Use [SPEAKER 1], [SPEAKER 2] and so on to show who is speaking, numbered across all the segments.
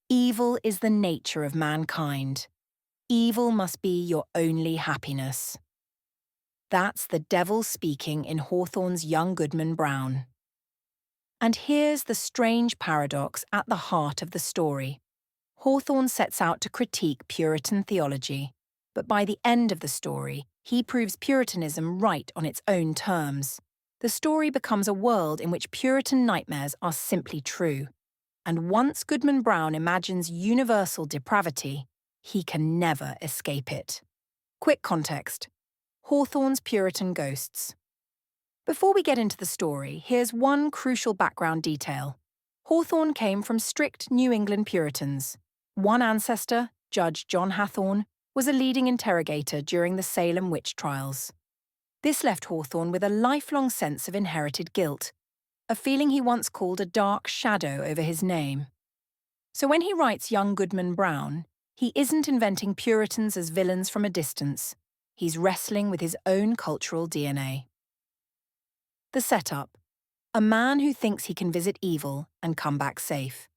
[SPEAKER 1] Evil is the nature of mankind. Evil must be your only happiness. That's the devil speaking in Hawthorne's young Goodman Brown. And here's the strange paradox at the heart of the story. Hawthorne sets out to critique Puritan theology, but by the end of the story, he proves Puritanism right on its own terms. The story becomes a world in which Puritan nightmares are simply true. And once Goodman Brown imagines universal depravity, he can never escape it. Quick context: Hawthorne's Puritan ghosts. Before we get into the story, here's one crucial background detail. Hawthorne came from strict New England Puritans. One ancestor, Judge John Hawthorne, was a leading interrogator during the Salem witch trials. This left Hawthorne with a lifelong sense of inherited guilt, a feeling he once called a dark shadow over his name. So when he writes young Goodman Brown, he isn't inventing Puritans as villains from a distance. He's wrestling with his own cultural DNA. The setup: a man who thinks he can visit evil and come back safe.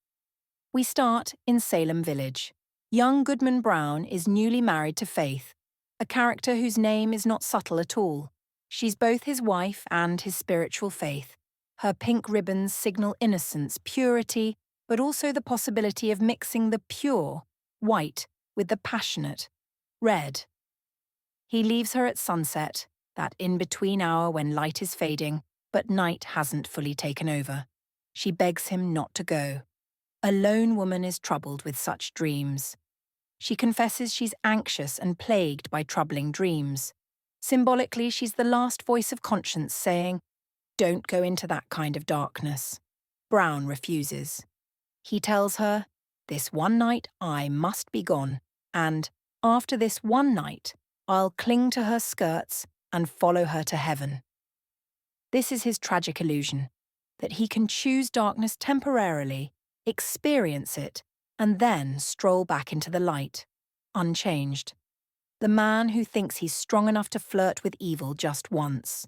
[SPEAKER 1] We start in Salem Village. Young Goodman Brown is newly married to Faith, a character whose name is not subtle at all. She's both his wife and his spiritual faith. Her pink ribbons signal innocence, purity, but also the possibility of mixing the pure, white, with the passionate, red. He leaves her at sunset, that in-between hour when light is fading, but night hasn't fully taken over. She begs him not to go. A lone woman is troubled with such dreams. She confesses she's anxious and plagued by troubling dreams. Symbolically, she's the last voice of conscience saying, "Don't go into that kind of darkness." Brown refuses. He tells her, "This one night I must be gone, and after this one night, I'll cling to her skirts and follow her to heaven." This is his tragic illusion, that he can choose darkness temporarily, experience it, and then stroll back into the light, unchanged. The man who thinks he's strong enough to flirt with evil just once.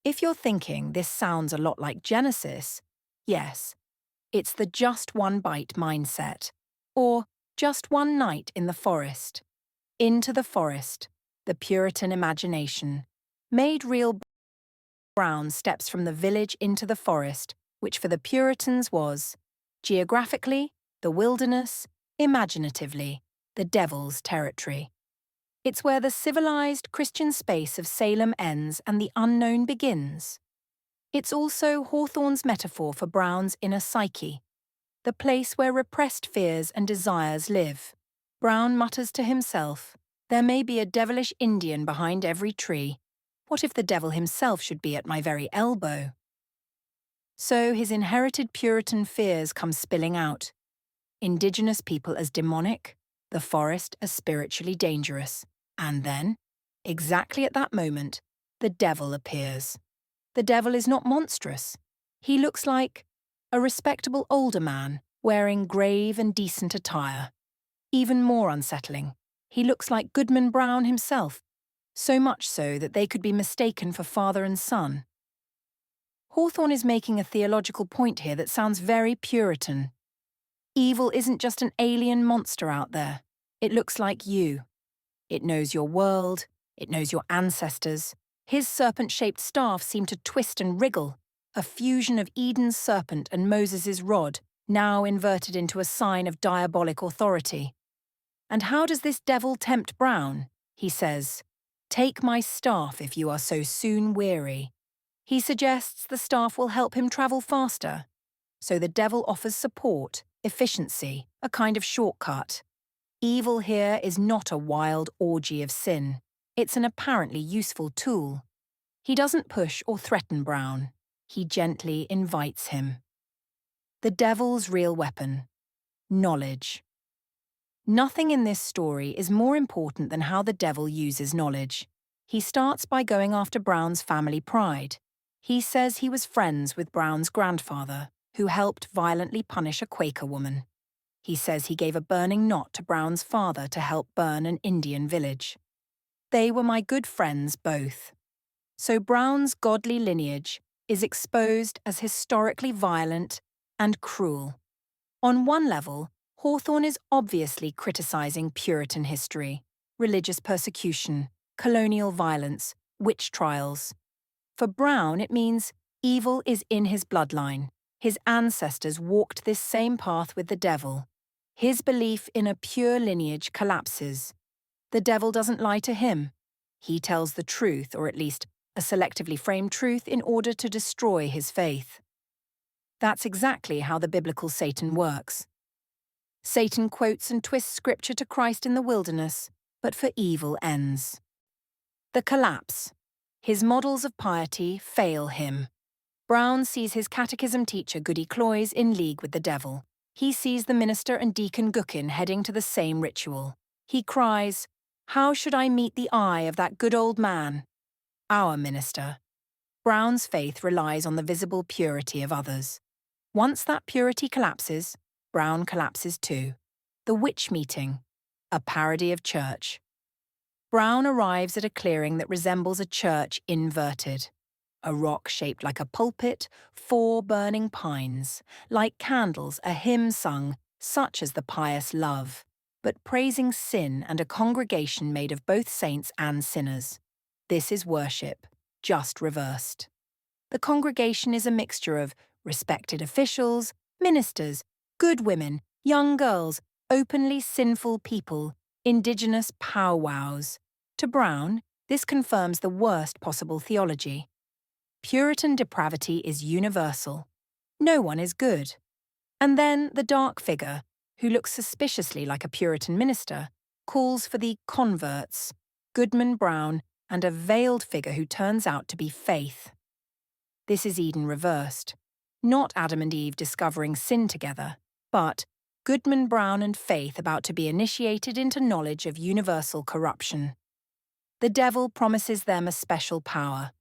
[SPEAKER 1] If you're thinking this sounds a lot like Genesis, yes, it's the just one bite mindset, or just one night in the forest. Into the forest, the Puritan imagination, made real. Brown steps from the village into the forest, which for the Puritans was, geographically, the wilderness, imaginatively, the devil's territory. It's where the civilized Christian space of Salem ends and the unknown begins. It's also Hawthorne's metaphor for Brown's inner psyche, the place where repressed fears and desires live. Brown mutters to himself, "There may be a devilish Indian behind every tree. What if the devil himself should be at my very elbow?" So his inherited Puritan fears come spilling out. Indigenous people as demonic, the forest as spiritually dangerous. And then, exactly at that moment, the devil appears. The devil is not monstrous. He looks like a respectable older man wearing grave and decent attire. Even more unsettling, he looks like Goodman Brown himself, so much so that they could be mistaken for father and son. Hawthorne is making a theological point here that sounds very Puritan. Evil isn't just an alien monster out there. It looks like you. It knows your world, it knows your ancestors. His serpent-shaped staff seemed to twist and wriggle, a fusion of Eden's serpent and Moses' rod, now inverted into a sign of diabolic authority. And how does this devil tempt Brown? He says, "Take my staff if you are so soon weary." He suggests the staff will help him travel faster. So the devil offers support, efficiency, a kind of shortcut. Evil here is not a wild orgy of sin. It's an apparently useful tool. He doesn't push or threaten Brown. He gently invites him. The devil's real weapon: knowledge. Nothing in this story is more important than how the devil uses knowledge. He starts by going after Brown's family pride. He says he was friends with Brown's grandfather, who helped violently punish a Quaker woman. He says he gave a burning knot to Brown's father to help burn an Indian village. They were my good friends both. So Brown's godly lineage is exposed as historically violent and cruel. On one level, Hawthorne is obviously criticizing Puritan history, religious persecution, colonial violence, witch trials. For Brown, it means evil is in his bloodline. His ancestors walked this same path with the devil. His belief in a pure lineage collapses. The devil doesn't lie to him. He tells the truth, or at least a selectively framed truth, in order to destroy his faith. That's exactly how the biblical Satan works. Satan quotes and twists scripture to Christ in the wilderness, but for evil ends. The collapse. His models of piety fail him. Brown sees his catechism teacher Goody Cloyes in league with the devil. He sees the minister and deacon Goodman heading to the same ritual. He cries, "How should I meet the eye of that good old man?" Our minister. Brown's faith relies on the visible purity of others. Once that purity collapses, Brown collapses too. The witch meeting. A parody of church. Brown arrives at a clearing that resembles a church inverted. A rock shaped like a pulpit, 4 burning pines, like candles, a hymn sung, such as the pious love, but praising sin and a congregation made of both saints and sinners. This is worship, just reversed. The congregation is a mixture of respected officials, ministers, good women, young girls, openly sinful people, indigenous powwows. To Brown, this confirms the worst possible theology. Puritan depravity is universal. No one is good. And then the dark figure, who looks suspiciously like a Puritan minister, calls for the converts, Goodman, Brown, and a veiled figure who turns out to be Faith. This is Eden reversed. Not Adam and Eve discovering sin together, but Goodman, Brown, and Faith about to be initiated into knowledge of universal corruption. The devil promises them a special power.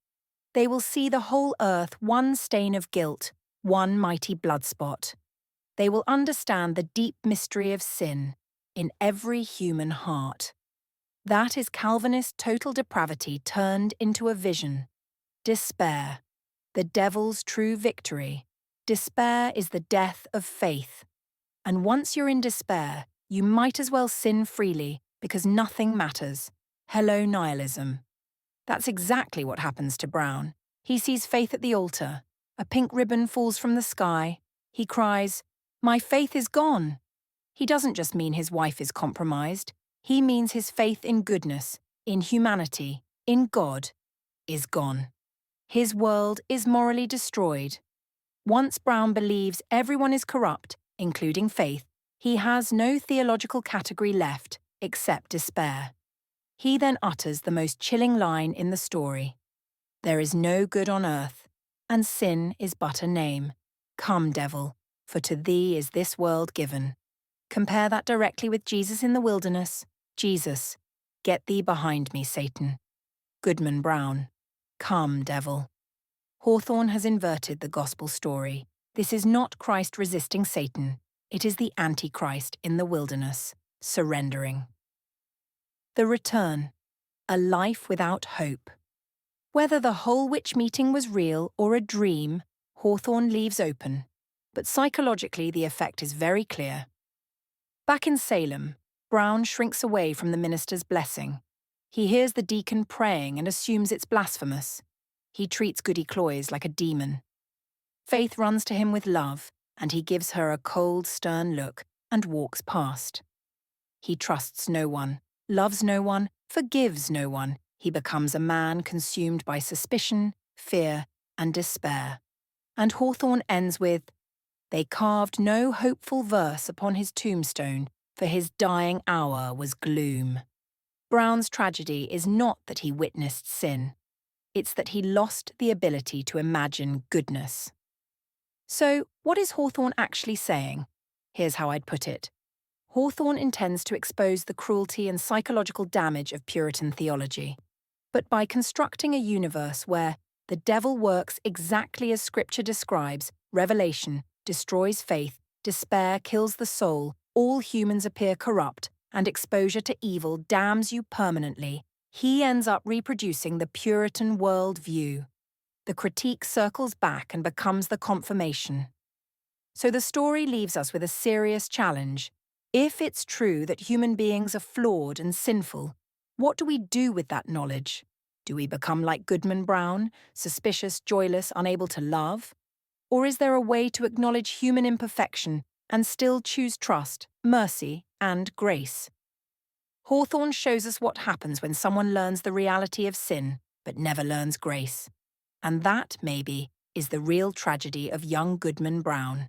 [SPEAKER 1] They will see the whole earth one stain of guilt, one mighty blood spot. They will understand the deep mystery of sin in every human heart. That is Calvinist total depravity turned into a vision. Despair, the devil's true victory. Despair is the death of faith. And once you're in despair, you might as well sin freely because nothing matters. Hello, nihilism. That's exactly what happens to Brown. He sees Faith at the altar. A pink ribbon falls from the sky. He cries, "My faith is gone." He doesn't just mean his wife is compromised. He means his faith in goodness, in humanity, in God, is gone. His world is morally destroyed. Once Brown believes everyone is corrupt, including faith, he has no theological category left except despair. He then utters the most chilling line in the story. "There is no good on earth, and sin is but a name. Come, devil, for to thee is this world given." Compare that directly with Jesus in the wilderness. Jesus, "Get thee behind me, Satan." Goodman, Brown, "Come, devil." Hawthorne has inverted the gospel story. This is not Christ resisting Satan. It is the Antichrist in the wilderness, surrendering. The return, a life without hope. Whether the whole witch meeting was real or a dream, Hawthorne leaves open, but psychologically the effect is very clear. Back in Salem, Brown shrinks away from the minister's blessing. He hears the deacon praying and assumes it's blasphemous. He treats Goody Cloyes like a demon. Faith runs to him with love, and he gives her a cold, stern look and walks past. He trusts no one, loves no one, forgives no one. He becomes a man consumed by suspicion, fear, and despair. And Hawthorne ends with, "They carved no hopeful verse upon his tombstone, for his dying hour was gloom." Brown's tragedy is not that he witnessed sin. It's that he lost the ability to imagine goodness. So, what is Hawthorne actually saying? Here's how I'd put it. Hawthorne intends to expose the cruelty and psychological damage of Puritan theology. But by constructing a universe where the devil works exactly as Scripture describes, revelation destroys faith, despair kills the soul, all humans appear corrupt, and exposure to evil damns you permanently, he ends up reproducing the Puritan world view. The critique circles back and becomes the confirmation. So the story leaves us with a serious challenge. If it's true that human beings are flawed and sinful, what do we do with that knowledge? Do we become like Goodman Brown, suspicious, joyless, unable to love? Or is there a way to acknowledge human imperfection and still choose trust, mercy, and grace? Hawthorne shows us what happens when someone learns the reality of sin, but never learns grace. And that, maybe, is the real tragedy of young Goodman Brown.